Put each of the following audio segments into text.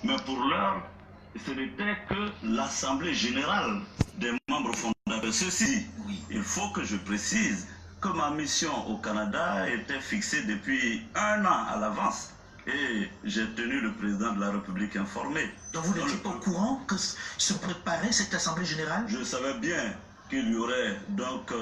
Mais pour l'heure, ce n'était que l'Assemblée générale des membres fondateurs. Ceci, oui, il faut que je précise que ma mission au Canada était fixée depuis 1 an à l'avance. Et j'ai tenu le président de la République informé. Donc vous n'étiez pas au courant que se préparait cette Assemblée générale? Je savais bien qu'il y aurait donc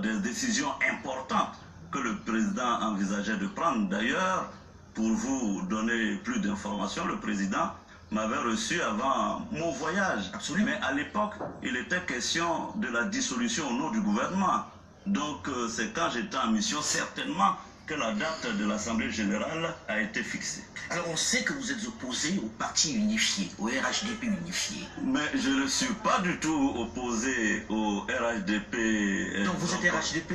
des décisions importantes que le président envisageait de prendre. D'ailleurs, pour vous donner plus d'informations, le président m'avait reçu avant mon voyage. Absolument. Mais à l'époque, il était question de la dissolution au nom du gouvernement. Donc c'est quand j'étais en mission, certainement, que la date de l'Assemblée générale a été fixée. Alors on sait que vous êtes opposé au parti unifié, au RHDP unifié. Mais je ne suis pas du tout opposé au RHDP. Donc vous êtes RHDP?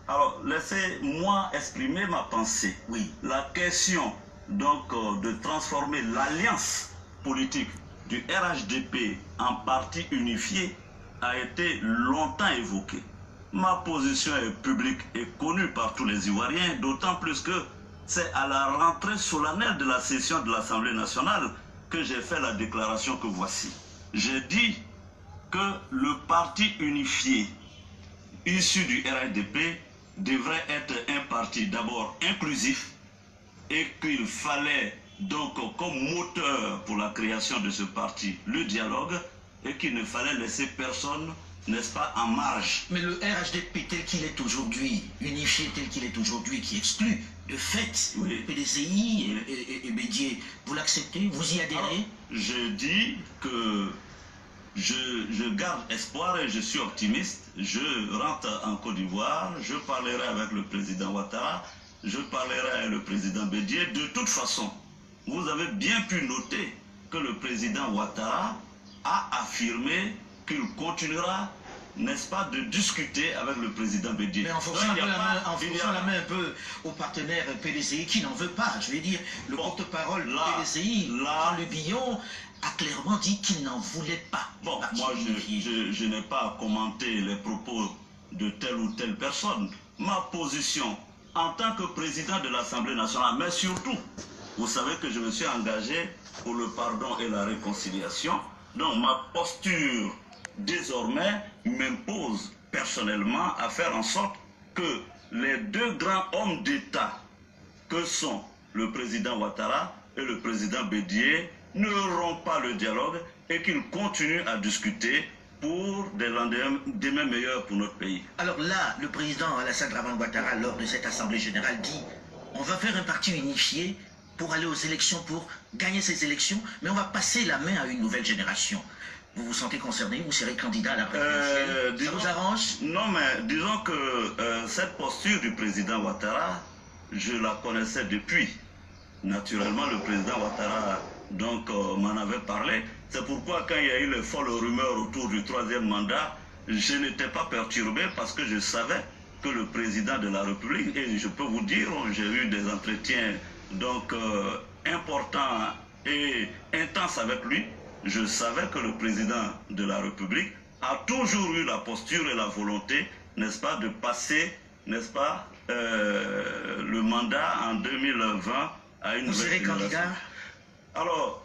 Alors laissez-moi exprimer ma pensée. Oui. La question donc de transformer l'alliance politique du RHDP en parti unifié a été longtemps évoquée. Ma position est publique et connue par tous les Ivoiriens, d'autant plus que c'est à la rentrée solennelle de la session de l'Assemblée nationale que j'ai fait la déclaration que voici. J'ai dit que le parti unifié issu du RHDP devrait être un parti d'abord inclusif et qu'il fallait donc comme moteur pour la création de ce parti le dialogue et qu'il ne fallait laisser personne, n'est-ce pas, en marge. Mais le RHDP tel qu'il est aujourd'hui, unifié tel qu'il est aujourd'hui, qui exclut de fait, oui, PDCI et Bédié, vous l'acceptez? Vous y adhérez? Alors, je dis que je garde espoir et je suis optimiste. Je rentre en Côte d'Ivoire, je parlerai avec le président Ouattara, je parlerai avec le président Bédié. De toute façon, vous avez bien pu noter que le président Ouattara a affirmé qu'il continuera, n'est-ce pas, de discuter avec le président Bédié. Mais en forçant la main un peu au partenaire PDCI qui n'en veut pas. Je vais dire, le porte-parole PDCI, Le Billon, a clairement dit qu'il n'en voulait pas. Bon, moi je n'ai pas à commenter les propos de telle ou telle personne. Ma position en tant que président de l'Assemblée nationale, mais surtout, vous savez que je me suis engagé pour le pardon et la réconciliation. Donc ma posture désormais m'impose personnellement à faire en sorte que les deux grands hommes d'État que sont le président Ouattara et le président Bédié ne rompent pas le dialogue et qu'ils continuent à discuter pour des lendemains meilleurs pour notre pays. Alors là, le président Alassane Dramane Ouattara, lors de cette Assemblée générale, dit on va faire un parti unifié pour aller aux élections, pour gagner ces élections, mais on va passer la main à une nouvelle génération. Vous vous sentez concerné? Vous serez candidat à la présidentielle? Ça vous arrange? Non, mais disons que cette posture du président Ouattara, je la connaissais depuis. Naturellement, le président Ouattara donc m'en avait parlé. C'est pourquoi quand il y a eu les folles rumeurs autour du 3e mandat, je n'étais pas perturbé parce que je savais que le président de la République, et je peux vous dire, j'ai eu des entretiens donc importants et intenses avec lui. Je savais que le président de la République a toujours eu la posture et la volonté, n'est-ce pas, de passer, n'est-ce pas, le mandat en 2020 à une nouvelle génération. Vous serez candidat? Alors,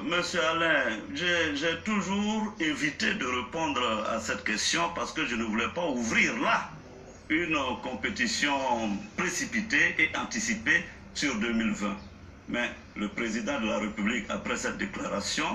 Monsieur Alain, j'ai toujours évité de répondre à cette question parce que je ne voulais pas ouvrir là une compétition précipitée et anticipée sur 2020. Mais le président de la République, après cette déclaration,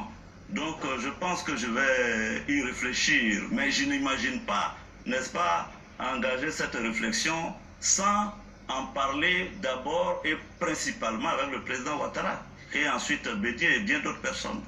donc je pense que je vais y réfléchir. Mais je n'imagine pas, n'est-ce pas, engager cette réflexion sans en parler d'abord et principalement avec le président Ouattara. Et ensuite Bédié et bien d'autres personnes.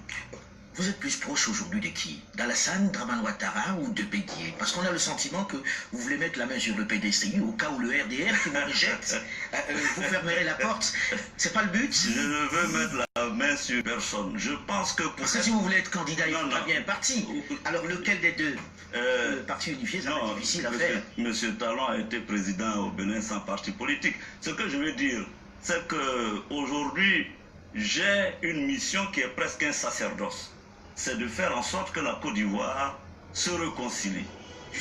Vous êtes plus proche aujourd'hui de qui? D'Alassane Dramane Ouattara ou de Bédié? Parce qu'on a le sentiment que vous voulez mettre la main sur le PDCI au cas où le RDR qui vous rejette, vous fermerez la porte. C'est pas le but? Je ne veux mettre la main sur personne. Je pense que pour... Parce que si vous voulez être candidat, il faudra bien un parti. Alors lequel des deux? Le parti unifié, ça va être difficile à faire. Monsieur Talon a été président au Bénin sans parti politique. Ce que je veux dire, c'est qu'aujourd'hui, j'ai une mission qui est presque un sacerdoce. C'est de faire en sorte que la Côte d'Ivoire se réconcilie.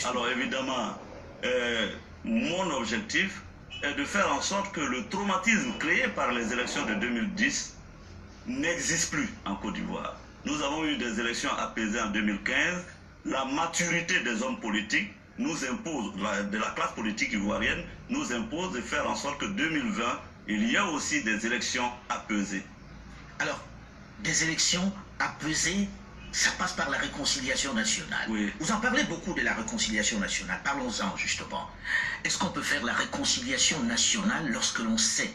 Alors évidemment, mon objectif est de faire en sorte que le traumatisme créé par les élections de 2010 n'existe plus en Côte d'Ivoire. Nous avons eu des élections apaisées en 2015. La maturité des hommes politiques nous impose, de la classe politique ivoirienne, nous impose de faire en sorte que 2020, il y a aussi des élections apaisées. Alors, des élections apaisées, ça passe par la réconciliation nationale. Oui. Vous en parlez beaucoup de la réconciliation nationale. Parlons-en justement. Est-ce qu'on peut faire la réconciliation nationale lorsque l'on sait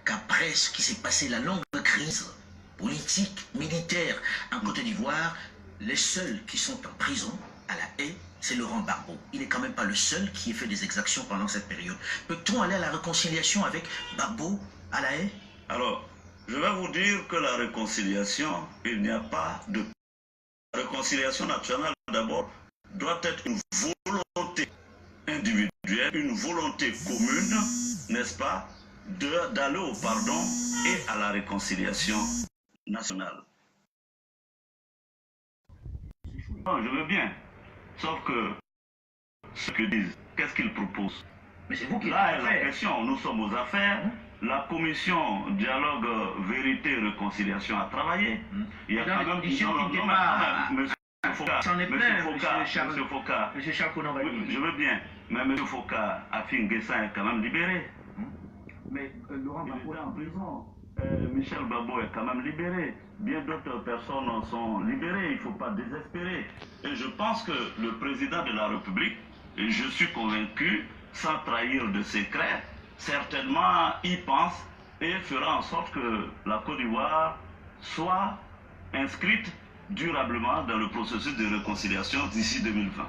qu'après ce qui s'est passé, la longue crise politique, militaire en Côte d'Ivoire, les seuls qui sont en prison à la haie, c'est Laurent Gbagbo. Il n'est quand même pas le seul qui ait fait des exactions pendant cette période. Peut-on aller à la réconciliation avec Gbagbo à la haie? Alors, je vais vous dire que la réconciliation, il n'y a pas de... La réconciliation nationale, d'abord, doit être une volonté individuelle, une volonté commune, n'est-ce pas, d'aller au pardon et à la réconciliation nationale. Non, je veux bien, sauf que ceux qui disent, qu'est-ce qu'ils proposent? Mais c'est vous qui là est la question, nous sommes aux affaires. La commission dialogue, vérité et réconciliation a travaillé. Il y a quand même Monsieur Foucault, je veux bien, mais M. Foucault a fait Nguessan est quand même libéré. Mais Laurent Gbagbo est en prison. Michel Gbagbo est quand même libéré. Bien d'autres personnes sont libérées. Il ne faut pas désespérer. Et je pense que le président de la République, et je suis convaincu, sans trahir de secret, certainement y pense et fera en sorte que la Côte d'Ivoire soit inscrite durablement dans le processus de réconciliation d'ici 2020.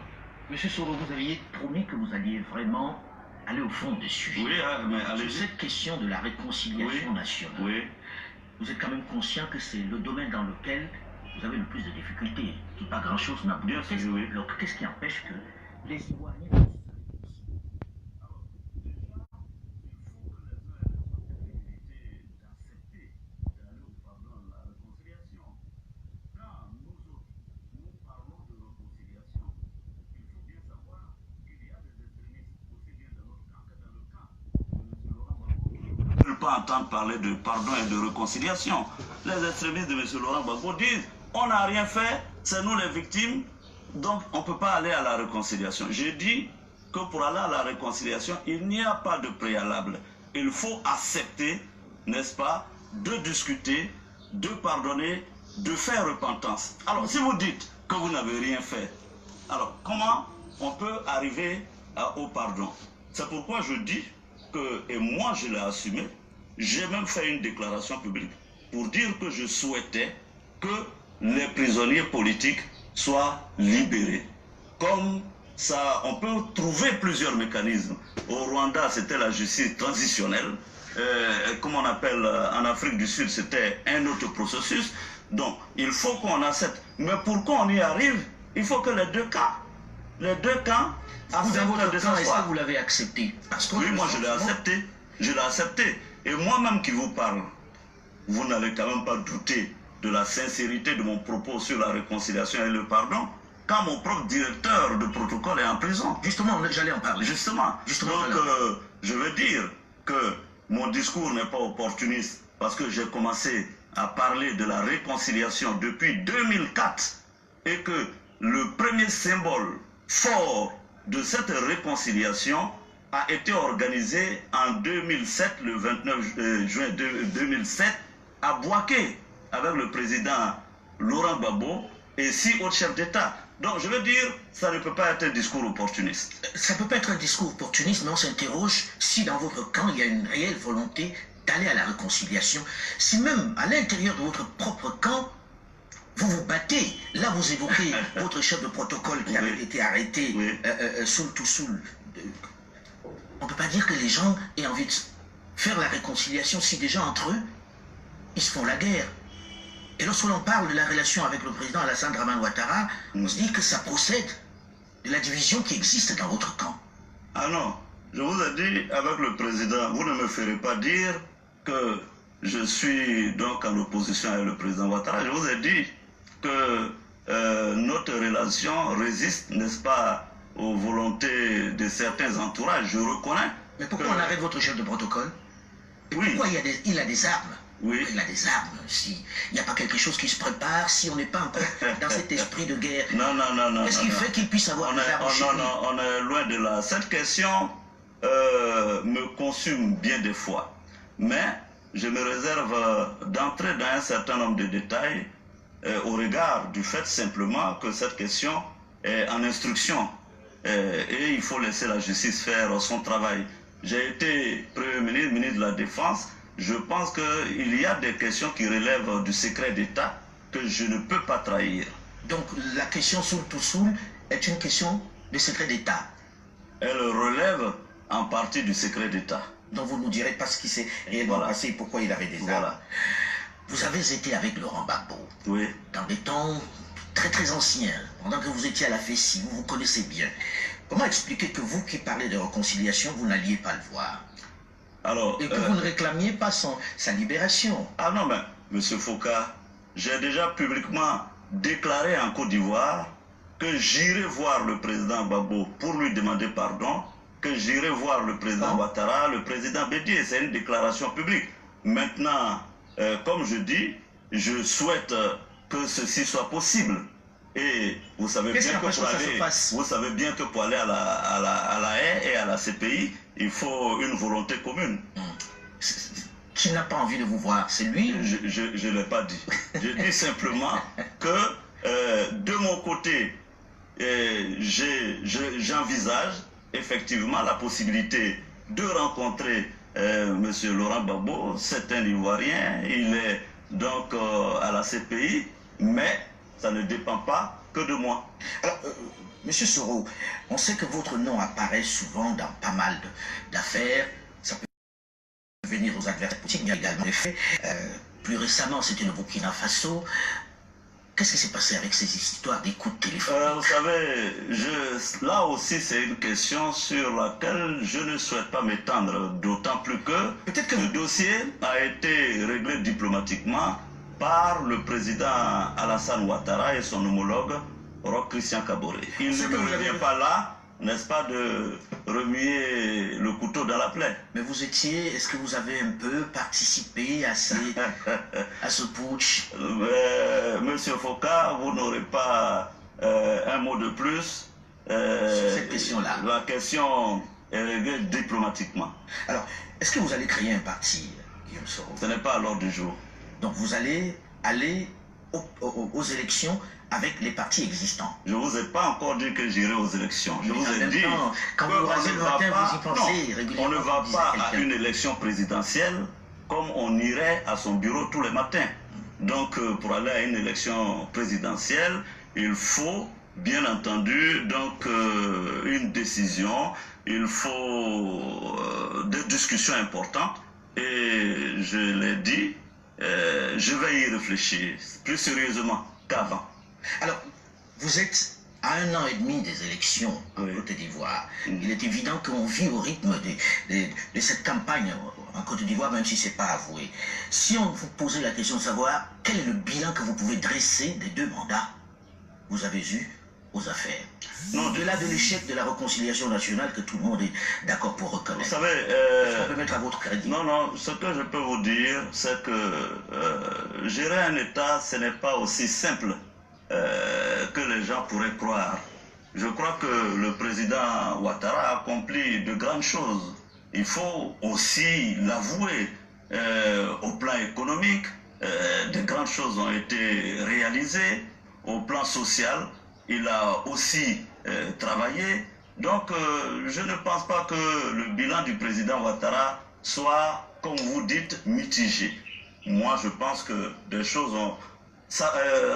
Monsieur Soro, vous aviez promis que vous alliez vraiment aller au fond des sujets. Oui, mais allez-y. Sur cette question de la réconciliation nationale, oui. Vous êtes quand même conscient que c'est le domaine dans lequel vous avez le plus de difficultés, qui pas grand-chose n'a bougé. Qu'est-ce qui empêche que les Ivoiriens... Pas entendre parler de pardon et de réconciliation. Les extrémistes de M. Laurent Gbagbo disent on n'a rien fait, c'est nous les victimes, donc on ne peut pas aller à la réconciliation. J'ai dit que pour aller à la réconciliation, il n'y a pas de préalable. Il faut accepter, n'est-ce pas, de discuter, de pardonner, de faire repentance. Alors si vous dites que vous n'avez rien fait, alors comment on peut arriver au pardon? C'est pourquoi je dis que, et moi je l'ai assumé, j'ai même fait une déclaration publique pour dire que je souhaitais que les prisonniers politiques soient libérés. Comme ça, on peut trouver plusieurs mécanismes. Au Rwanda, c'était la justice transitionnelle. Comme on appelle en Afrique du Sud, c'était un autre processus. Donc, il faut qu'on accepte. Mais pour qu'on y arrive, il faut que les deux camps vous, dans votre camp, est-ce que vous l'avez accepté? Parce que oui, moi je l'ai accepté. Je l'ai accepté. Et moi-même qui vous parle, vous n'allez quand même pas douter de la sincérité de mon propos sur la réconciliation et le pardon, quand mon propre directeur de protocole est en prison. Justement, j'allais en parler. Justement. Donc, je veux dire que mon discours n'est pas opportuniste parce que j'ai commencé à parler de la réconciliation depuis 2004 et que le premier symbole fort de cette réconciliation a été organisé en 2007, le 29 juin 2007, à Bouaké, avec le président Laurent Gbagbo et 6 autres chefs d'État. Donc je veux dire, ça ne peut pas être un discours opportuniste. Ça ne peut pas être un discours opportuniste, mais on s'interroge si dans votre camp, il y a une réelle volonté d'aller à la réconciliation. Si même à l'intérieur de votre propre camp, vous vous battez. Là, vous évoquez votre chef de protocole qui avait été arrêté, Soul to Soul. On ne peut pas dire que les gens aient envie de faire la réconciliation si déjà entre eux, ils se font la guerre. Et lorsque l'on parle de la relation avec le président Alassane Dramane Ouattara, on se dit que ça procède de la division qui existe dans votre camp. Ah non, je vous ai dit avec le président, vous ne me ferez pas dire que je suis donc en opposition avec le président Ouattara. Je vous ai dit que notre relation résiste, n'est-ce pas, aux volontés de certains entourages, je reconnais. Mais pourquoi on arrête votre chef de protocole? Et pourquoi il a des armes? Oui. Il a des armes. Si il n'y a pas quelque chose qui se prépare, si on n'est pas encore dans cet esprit de guerre. Non. Qu'est-ce qui fait qu'il puisse avoir des armes chez lui? On est loin de là. Cette question me consume bien des fois. Mais je me réserve d'entrer dans un certain nombre de détails au regard du fait simplement que cette question est en instruction. Et il faut laisser la justice faire son travail. J'ai été Premier ministre, ministre de la Défense. Je pense qu'il y a des questions qui relèvent du secret d'État que je ne peux pas trahir. Donc la question Soul to Soul est une question de secret d'État. Elle relève en partie du secret d'État. Donc vous ne nous direz pas ce qui s'est réellement passé et pourquoi il avait des armes. Vous avez été avec Laurent Gbagbo. Oui. Dans des temps très anciens, pendant que vous étiez à la FECI, vous vous connaissez bien. Comment expliquer que vous qui parlez de réconciliation, vous n'alliez pas le voir? Alors, et que vous ne réclamiez pas sa libération? Ah non, mais M. Foucault, j'ai déjà publiquement déclaré en Côte d'Ivoire que j'irai voir le président Gbagbo pour lui demander pardon, que j'irai voir le président Ouattara, le président Bédié. C'est une déclaration publique. Maintenant, comme je dis, je souhaite que ceci soit possible. Et vous savez bien que pour aller à la haie et à la CPI, il faut une volonté commune. Qui n'a pas envie de vous voir? C'est lui? Je ne l'ai pas dit. Je dis simplement que de mon côté, j'envisage effectivement la possibilité de rencontrer M. Laurent Gbagbo. C'est un Ivoirien, il est donc à la CPI, mais ça ne dépend pas que de moi. Alors, Monsieur Soro, on sait que votre nom apparaît souvent dans pas mal d'affaires. Ça peut venir aux adversaires politiques, il y a également des faits. Plus récemment, c'était le Burkina Faso. Qu'est-ce qui s'est passé avec ces histoires des coups de téléphone? Vous savez, là aussi, c'est une question sur laquelle je ne souhaite pas m'étendre, d'autant plus que le dossier a été réglé diplomatiquement par le président Alassane Ouattara et son homologue Roch Christian Kaboré. Il ne me revient pas là, n'est-ce pas, de remuer le couteau dans la plaie. Mais vous étiez, est-ce que vous avez un peu participé à ce putsch? Monsieur Foucault, vous n'aurez pas un mot de plus sur cette question-là. La question est réglée diplomatiquement. Alors, est-ce que vous allez créer un parti, Guillaume Soro? Ce n'est pas à l'ordre du jour. Donc vous allez aller aux élections avec les partis existants. Je ne vous ai pas encore dit que j'irai aux élections. Je vous ai dit quand vous rasez le matin, vous y pensez régulièrement. On ne va pas à une élection présidentielle comme on irait à son bureau tous les matins. Donc pour aller à une élection présidentielle, il faut bien entendu donc une décision, il faut des discussions importantes et je l'ai dit, je vais y réfléchir plus sérieusement qu'avant. Alors, vous êtes à 1 an et demi des élections en Côte d'Ivoire. Il est évident qu'on vit au rythme de cette campagne en Côte d'Ivoire, même si ce n'est pas avoué. Si on vous posait la question de savoir quel est le bilan que vous pouvez dresser des 2 mandats que vous avez eus aux affaires, au-delà de l'échec de la réconciliation nationale que tout le monde est d'accord pour reconnaître. Vous savez, est-ce qu'on peut mettre à votre crédit? Non, ce que je peux vous dire, c'est que gérer un État, ce n'est pas aussi simple que les gens pourraient croire. Je crois que le président Ouattara a accompli de grandes choses. Il faut aussi l'avouer. Au plan économique, de grandes choses ont été réalisées. Au plan social, il a aussi travaillé. Donc, je ne pense pas que le bilan du président Ouattara soit, comme vous dites, mitigé. Moi, je pense que des choses ont...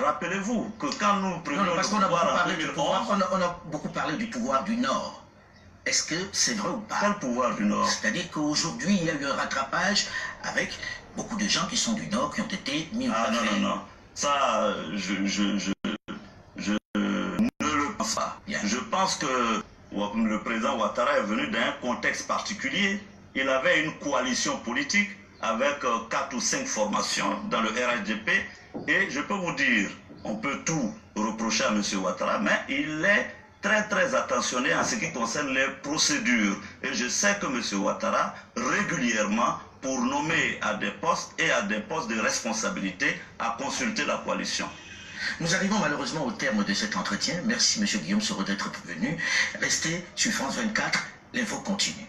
Rappelez-vous que quand nous prenions le pouvoir en 2011... On a beaucoup parlé du pouvoir du Nord. Est-ce que c'est vrai ou pas? Quel pouvoir du Nord? C'est-à-dire qu'aujourd'hui, il y a eu un rattrapage avec beaucoup de gens qui sont du Nord qui ont été mis au café. Non. Ça, je ne le pense pas. Bien. Je pense que le président Ouattara est venu d'un contexte particulier. Il avait une coalition politique avec 4 ou 5 formations dans le RHDP. Et je peux vous dire, on peut tout reprocher à M. Ouattara, mais il est très attentionné en ce qui concerne les procédures. Et je sais que M. Ouattara régulièrement pour nommer à des postes et à des postes de responsabilité à consulter la coalition. Nous arrivons malheureusement au terme de cet entretien. Merci M. Guillaume Soro d'être venu. Restez sur France 24, l'info continue.